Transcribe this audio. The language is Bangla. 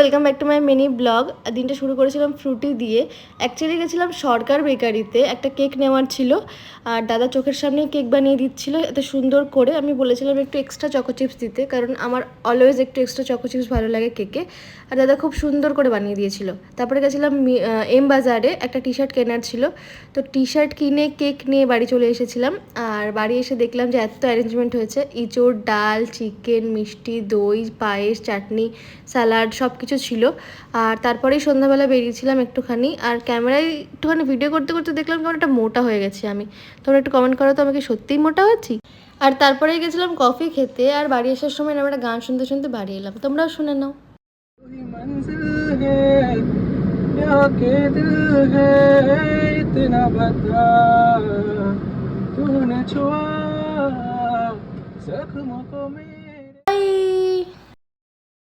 Welcome back to my mini blog. দিনটা শুরু করেছিলাম ফ্রুটি দিয়ে। অ্যাকচুয়ালি গেছিলাম সরকার বেকারিতে, একটা কেক নেওয়ার ছিল। আর দাদা চোখের সামনেই কেক বানিয়ে দিচ্ছিল এত সুন্দর করে। আমি বলেছিলাম একটু এক্সট্রা চকো চিপস দিতে, কারণ আমার অলওয়েজ একটু এক্সট্রা চকো চিপস ভালো লাগে কেকে। আর দাদা খুব সুন্দর করে বানিয়ে দিয়েছিল। তারপরে গেছিলাম এম বাজারে, একটা টি শার্ট কেনার ছিল। তো টি শার্ট কিনে কেক নিয়ে বাড়ি চলে এসেছিলাম। আর বাড়ি এসে দেখলাম যে এত অ্যারেঞ্জমেন্ট হয়েছে, ইঁচড়, ডাল, চিকেন, মিষ্টি, দই, পায়েস, চাটনি, স্যালাড সব কিছু ছিল। আর তারপরেই সন্ধ্যাবেলা বেরিয়েছিলাম একটুখানি। আর ক্যামেরায় একটুখানি ভিডিও করতে করতে দেখলাম কেমন একটা মোটা হয়ে গেছি আমি। তোমরা একটু কমেন্ট করো তো, আমাকে সত্যিই মোটা হচ্ছি? আর তারপরেই গেছিলাম কফি খেতে। আর বাড়ি আসার সময় আমরা একটা গান শুনতে শুনতে বাড়ি এলাম, তোমরাও শুনে নাও। तूने छुआ जख्मों को